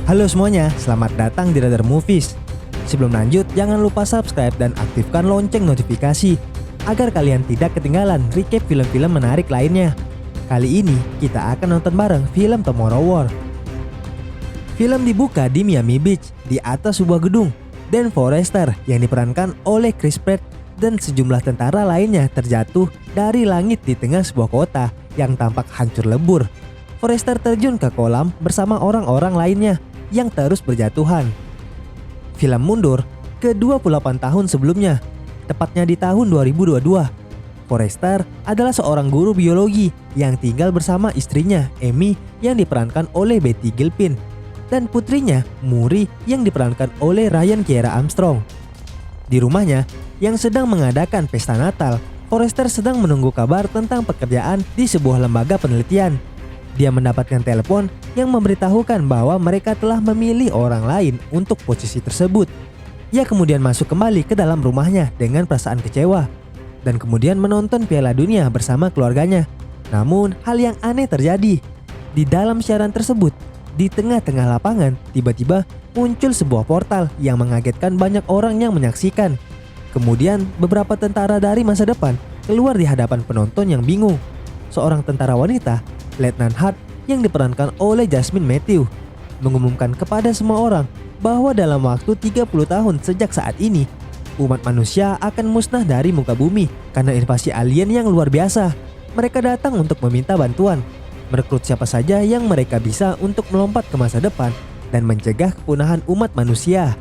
Halo semuanya, selamat datang di Radar Movies. Sebelum lanjut, jangan lupa subscribe dan aktifkan lonceng notifikasi agar kalian tidak ketinggalan recap film-film menarik lainnya. Kali ini kita akan nonton bareng film Tomorrow War. Film dibuka di Miami Beach di atas sebuah gedung. Dan Forrester yang diperankan oleh Chris Pratt dan sejumlah tentara lainnya terjatuh dari langit di tengah sebuah kota yang tampak hancur lebur. Forrester terjun ke kolam bersama orang-orang lainnya yang terus berjatuhan. Film mundur ke 28 tahun sebelumnya, tepatnya di tahun 2022. Forrester adalah seorang guru biologi yang tinggal bersama istrinya, Amy, yang diperankan oleh Betty Gilpin, dan putrinya, Muri, yang diperankan oleh Ryan Kiera Armstrong. Di rumahnya yang sedang mengadakan pesta Natal, Forrester sedang menunggu kabar tentang pekerjaan di sebuah lembaga penelitian. Dia mendapatkan telepon yang memberitahukan bahwa mereka telah memilih orang lain untuk posisi tersebut. Ia kemudian masuk kembali ke dalam rumahnya dengan perasaan kecewa dan kemudian menonton Piala Dunia bersama keluarganya. Namun hal yang aneh terjadi. Di dalam siaran tersebut, di tengah-tengah lapangan, tiba-tiba muncul sebuah portal yang mengagetkan banyak orang yang menyaksikan. Kemudian beberapa tentara dari masa depan keluar di hadapan penonton yang bingung. Seorang tentara wanita, Letnan Hart, yang diperankan oleh Jasmine Matthew, mengumumkan kepada semua orang bahwa dalam waktu 30 tahun sejak saat ini, umat manusia akan musnah dari muka bumi karena invasi alien yang luar biasa. Mereka datang untuk meminta bantuan, merekrut siapa saja yang mereka bisa untuk melompat ke masa depan dan mencegah kepunahan umat manusia.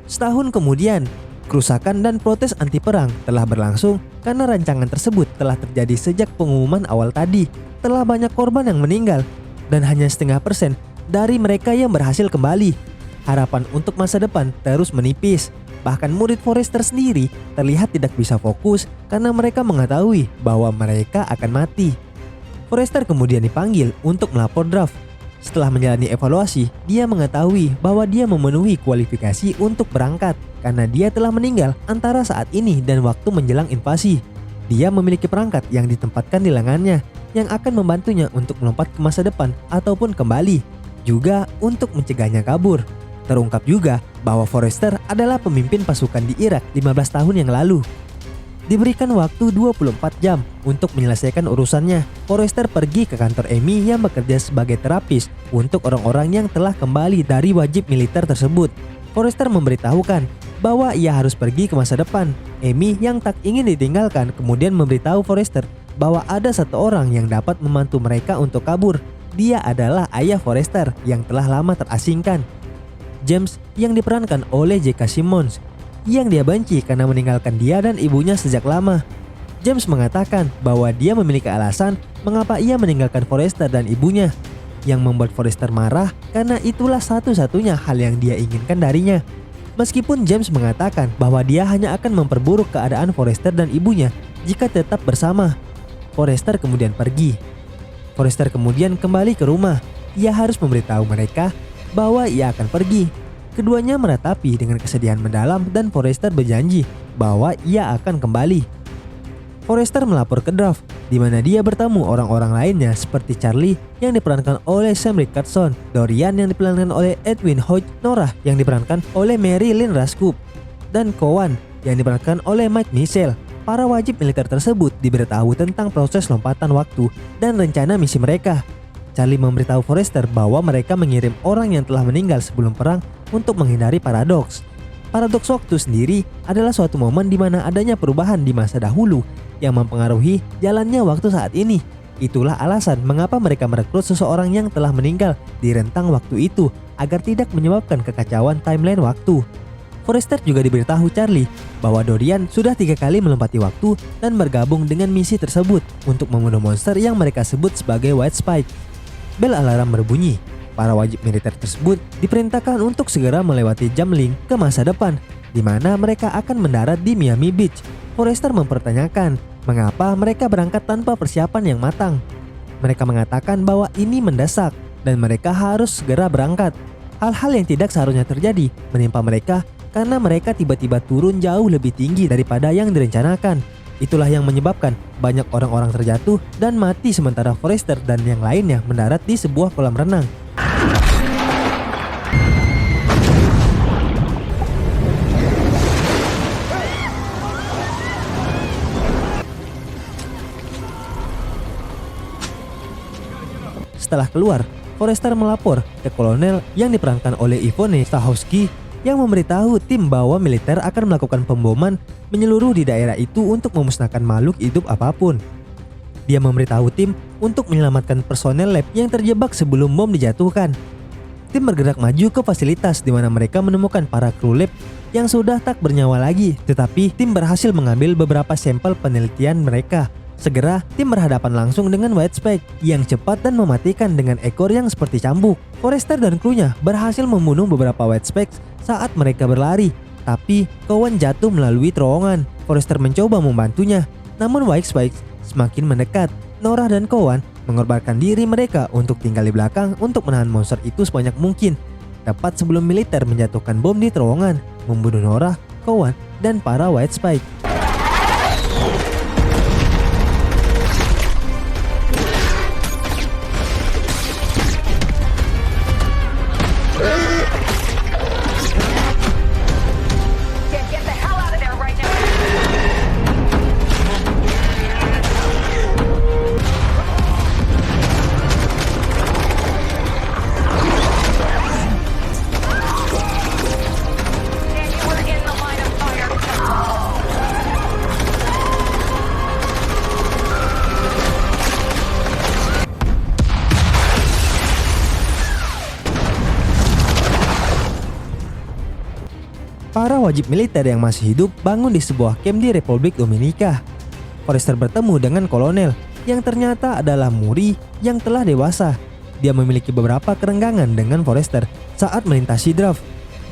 Setahun kemudian, kerusakan dan protes anti perang telah berlangsung karena rancangan tersebut telah terjadi sejak pengumuman awal tadi. Telah banyak korban yang meninggal dan hanya 0,5% dari mereka yang berhasil kembali. Harapan untuk masa depan terus menipis. Bahkan murid Forrester sendiri terlihat tidak bisa fokus karena mereka mengetahui bahwa mereka akan mati. Forrester kemudian dipanggil untuk melapor draft. Setelah menjalani evaluasi, dia mengetahui bahwa dia memenuhi kualifikasi untuk berangkat karena dia telah meninggal antara saat ini dan waktu menjelang invasi. Dia memiliki perangkat yang ditempatkan di lengannya yang akan membantunya untuk melompat ke masa depan ataupun kembali, juga untuk mencegahnya kabur. Terungkap juga bahwa Forrester adalah pemimpin pasukan di Irak 15 tahun yang lalu. Diberikan waktu 24 jam untuk menyelesaikan urusannya. Forrester pergi ke kantor Amy yang bekerja sebagai terapis untuk orang-orang yang telah kembali dari wajib militer tersebut. Forrester memberitahukan bahwa ia harus pergi ke masa depan. Amy yang tak ingin ditinggalkan kemudian memberitahu Forrester bahwa ada satu orang yang dapat membantu mereka untuk kabur. Dia adalah ayah Forrester yang telah lama terasingkan, James, yang diperankan oleh J.K. Simmons, yang dia benci karena meninggalkan dia dan ibunya sejak lama. James mengatakan bahwa dia memiliki alasan mengapa ia meninggalkan Forrester dan ibunya, yang membuat Forrester marah karena itulah satu-satunya hal yang dia inginkan darinya. Meskipun James mengatakan bahwa dia hanya akan memperburuk keadaan Forrester dan ibunya jika tetap bersama. Forrester kemudian pergi. Forrester kemudian kembali ke rumah. Ia harus memberitahu mereka bahwa ia akan pergi. Keduanya meratapi dengan kesedihan mendalam dan Forrester berjanji bahwa ia akan kembali. Forrester melapor ke draft, di mana dia bertemu orang-orang lainnya seperti Charlie yang diperankan oleh Sam Richardson, Dorian yang diperankan oleh Edwin Hodge, Nora yang diperankan oleh Mary Lynn Rajskub, dan Cowan yang diperankan oleh Mike Nichol. Para wajib militer tersebut diberitahu tentang proses lompatan waktu dan rencana misi mereka. Charlie memberitahu Forrester bahwa mereka mengirim orang yang telah meninggal sebelum perang untuk menghindari paradoks. Paradoks waktu sendiri adalah suatu momen di mana adanya perubahan di masa dahulu yang mempengaruhi jalannya waktu saat ini. Itulah alasan mengapa mereka merekrut seseorang yang telah meninggal di rentang waktu itu agar tidak menyebabkan kekacauan timeline waktu. Forrester juga diberitahu Charlie bahwa Dorian sudah 3 kali melompati waktu dan bergabung dengan misi tersebut untuk membunuh monster yang mereka sebut sebagai White Spike. Bel alarm berbunyi. Para wajib militer tersebut diperintahkan untuk segera melewati jam link ke masa depan, di mana mereka akan mendarat di Miami Beach. Forrester mempertanyakan mengapa mereka berangkat tanpa persiapan yang matang. Mereka mengatakan bahwa ini mendesak dan mereka harus segera berangkat. Hal-hal yang tidak seharusnya terjadi menimpa mereka karena mereka tiba-tiba turun jauh lebih tinggi daripada yang direncanakan. Itulah yang menyebabkan banyak orang-orang terjatuh dan mati sementara Forrester dan yang lainnya mendarat di sebuah kolam renang. Setelah keluar, Forrester melapor ke kolonel yang diperankan oleh Yvonne Strahovski yang memberitahu tim bahwa militer akan melakukan pemboman menyeluruh di daerah itu untuk memusnahkan makhluk hidup apapun. Dia memberitahu tim untuk menyelamatkan personel lab yang terjebak sebelum bom dijatuhkan. Tim bergerak maju ke fasilitas di mana mereka menemukan para kru lab yang sudah tak bernyawa lagi, tetapi tim berhasil mengambil beberapa sampel penelitian mereka. Segera, tim berhadapan langsung dengan White Spike yang cepat dan mematikan dengan ekor yang seperti cambuk. Forrester dan krunya berhasil membunuh beberapa White Spikes saat mereka berlari, tapi Cowan jatuh melalui terowongan. Forrester mencoba membantunya, namun White Spikes semakin mendekat. Nora dan Cowan mengorbankan diri mereka untuk tinggal di belakang untuk menahan monster itu sebanyak mungkin. Tepat sebelum militer menjatuhkan bom di terowongan, membunuh Nora, Cowan, dan para White Spike. Para wajib militer yang masih hidup bangun di sebuah camp di Republik Dominika. Forrester bertemu dengan kolonel yang ternyata adalah Muri yang telah dewasa. Dia memiliki beberapa kerenggangan dengan Forrester saat melintasi draft.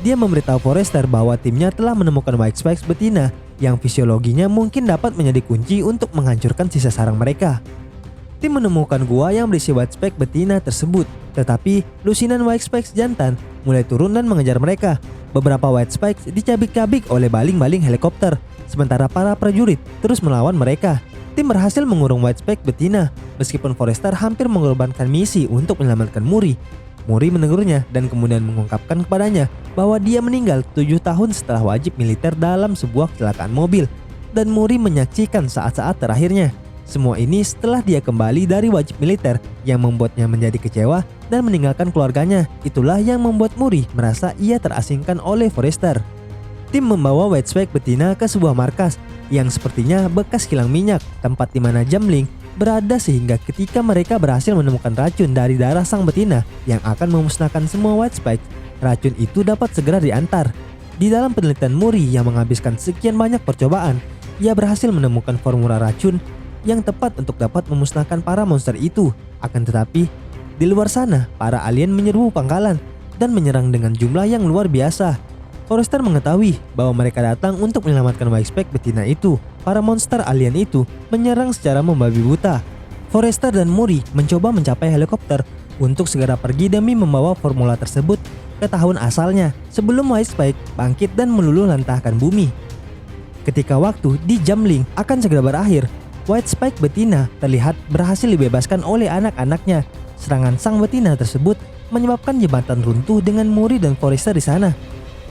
Dia memberitahu Forrester bahwa timnya telah menemukan White Spikes betina yang fisiologinya mungkin dapat menjadi kunci untuk menghancurkan sisa sarang mereka. Tim menemukan gua yang berisi White Spike betina tersebut, tetapi lusinan White Spikes jantan mulai turun dan mengejar mereka. Beberapa White Spikes dicabik-cabik oleh baling-baling helikopter, sementara para prajurit terus melawan mereka. Tim berhasil mengurung White Spike betina, meskipun Forrester hampir mengorbankan misi untuk menyelamatkan Muri. Muri menegurnya dan kemudian mengungkapkan kepadanya bahwa dia meninggal 7 tahun setelah wajib militer dalam sebuah kecelakaan mobil, dan Muri menyaksikan saat-saat terakhirnya. Semua ini setelah dia kembali dari wajib militer yang membuatnya menjadi kecewa dan meninggalkan keluarganya. Itulah yang membuat Muri merasa ia terasingkan oleh Forrester. Tim membawa White Spike betina ke sebuah markas yang sepertinya bekas kilang minyak, tempat di mana Jamling berada, sehingga ketika mereka berhasil menemukan racun dari darah sang betina yang akan memusnahkan semua White Spike, racun itu dapat segera diantar. Di dalam penelitian Muri yang menghabiskan sekian banyak percobaan, ia berhasil menemukan formula racun yang tepat untuk dapat memusnahkan para monster itu. Akan tetapi, di luar sana, para alien menyerbu pangkalan dan menyerang dengan jumlah yang luar biasa. Forrester mengetahui bahwa mereka datang untuk menyelamatkan White Spike betina itu. Para monster alien itu menyerang secara membabi buta. Forrester dan Muri mencoba mencapai helikopter untuk segera pergi demi membawa formula tersebut ke tahun asalnya sebelum White Spike bangkit dan meluluh lantahkan bumi. Ketika waktu di Jamling akan segera berakhir, White Spike betina terlihat berhasil dibebaskan oleh anak-anaknya. Serangan sang betina tersebut menyebabkan jembatan runtuh dengan Muri dan Forrester di sana.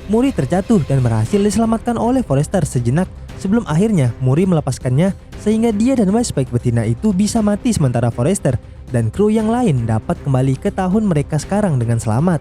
Muri terjatuh dan berhasil diselamatkan oleh Forrester sejenak sebelum akhirnya Muri melepaskannya sehingga dia dan White Spike betina itu bisa mati, sementara Forrester dan kru yang lain dapat kembali ke tahun mereka sekarang dengan selamat.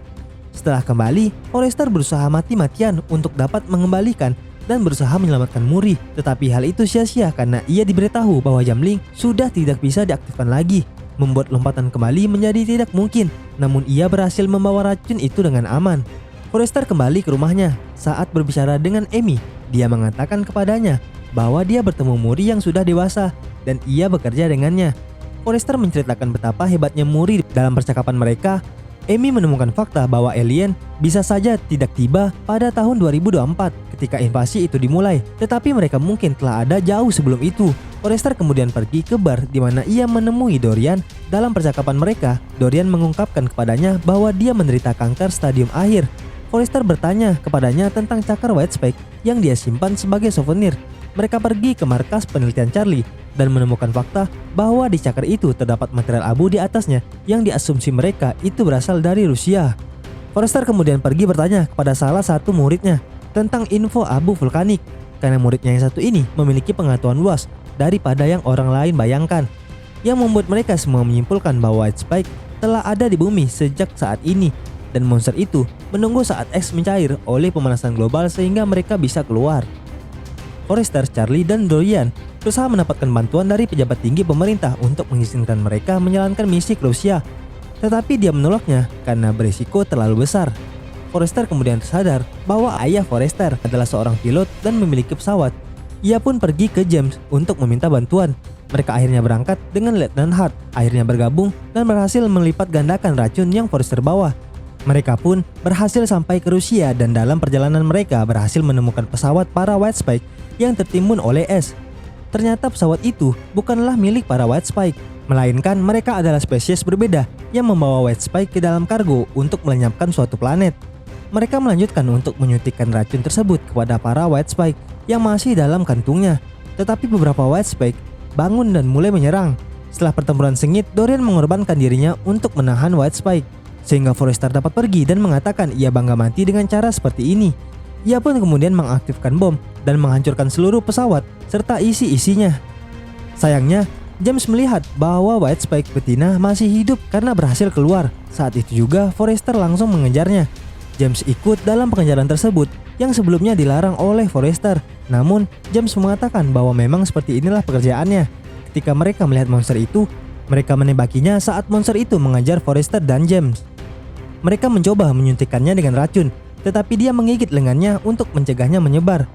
Setelah kembali, Forrester berusaha mati-matian untuk dapat mengembalikan dan berusaha menyelamatkan Muri, tetapi hal itu sia-sia karena ia diberitahu bahwa Jamling sudah tidak bisa diaktifkan lagi, membuat lompatan kembali menjadi tidak mungkin. Namun ia berhasil membawa racun itu dengan aman. Forrester kembali ke rumahnya. Saat berbicara dengan Amy, dia mengatakan kepadanya bahwa dia bertemu Muri yang sudah dewasa dan ia bekerja dengannya. Forrester menceritakan betapa hebatnya Muri dalam percakapan mereka. Amy menemukan fakta bahwa alien bisa saja tidak tiba pada tahun 2024 ketika invasi itu dimulai, tetapi mereka mungkin telah ada jauh sebelum itu. Forrester kemudian pergi ke bar di mana ia menemui Dorian. Dalam percakapan mereka, Dorian mengungkapkan kepadanya bahwa dia menderita kanker stadium akhir. Forrester bertanya kepadanya tentang cakar White Spike yang dia simpan sebagai souvenir. Mereka pergi ke markas penelitian Charlie dan menemukan fakta bahwa di cakar itu terdapat material abu di atasnya yang diasumsi mereka itu berasal dari Rusia. Forrester kemudian pergi bertanya kepada salah satu muridnya tentang info abu vulkanik, karena muridnya yang satu ini memiliki pengetahuan luas daripada yang orang lain bayangkan, yang membuat mereka semua menyimpulkan bahwa White Spike telah ada di bumi sejak saat ini, dan monster itu menunggu saat es mencair oleh pemanasan global sehingga mereka bisa keluar. Forrester, Charlie, dan Dorian berusaha mendapatkan bantuan dari pejabat tinggi pemerintah untuk mengizinkan mereka menjalankan misi ke Rusia, tetapi dia menolaknya karena berisiko terlalu besar. Forrester kemudian tersadar bahwa ayah Forrester adalah seorang pilot dan memiliki pesawat. Ia pun pergi ke James untuk meminta bantuan. Mereka akhirnya berangkat dengan Lieutenant Hart, akhirnya bergabung dan berhasil melipat gandakan racun yang Forrester bawa. Mereka pun berhasil sampai ke Rusia dan dalam perjalanan mereka berhasil menemukan pesawat para White Spike yang tertimbun oleh es. Ternyata pesawat itu bukanlah milik para White Spike, melainkan mereka adalah spesies berbeda yang membawa White Spike ke dalam kargo untuk melenyapkan suatu planet. Mereka melanjutkan untuk menyuntikkan racun tersebut kepada para White Spike yang masih dalam kantungnya. Tetapi beberapa White Spike bangun dan mulai menyerang. Setelah pertempuran sengit, Dorian mengorbankan dirinya untuk menahan White Spike, sehingga Forrester dapat pergi dan mengatakan ia bangga mati dengan cara seperti ini. Ia pun kemudian mengaktifkan bom dan menghancurkan seluruh pesawat serta isi-isinya. Sayangnya, James melihat bahwa White Spike betina masih hidup karena berhasil keluar. Saat itu juga Forrester langsung mengejarnya. James ikut dalam pengejaran tersebut yang sebelumnya dilarang oleh Forrester. Namun, James mengatakan bahwa memang seperti inilah pekerjaannya. Ketika mereka melihat monster itu, mereka menembakinya saat monster itu mengejar Forrester dan James. Mereka mencoba menyuntikkannya dengan racun, tetapi dia menggigit lengannya untuk mencegahnya menyebar.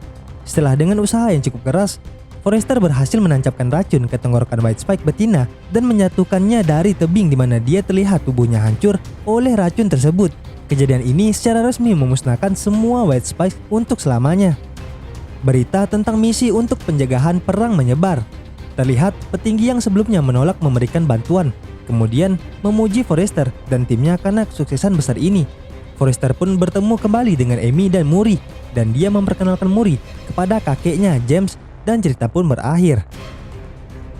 Setelah dengan usaha yang cukup keras, Forrester berhasil menancapkan racun ke tenggorokan White Spike betina dan menyatukannya dari tebing di mana dia terlihat tubuhnya hancur oleh racun tersebut. Kejadian ini secara resmi memusnahkan semua White Spike untuk selamanya. Berita tentang misi untuk pencegahan perang menyebar. Terlihat petinggi yang sebelumnya menolak memberikan bantuan, kemudian memuji Forrester dan timnya karena kesuksesan besar ini. Forrester pun bertemu kembali dengan Amy dan Murray, dan dia memperkenalkan Murray kepada kakeknya James dan cerita pun berakhir.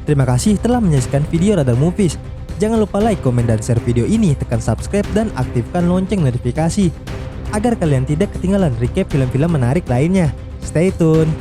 Terima kasih telah menyaksikan video Radar Movies. Jangan lupa like, komen, dan share video ini, tekan subscribe dan aktifkan lonceng notifikasi agar kalian tidak ketinggalan recap film-film menarik lainnya. Stay tune.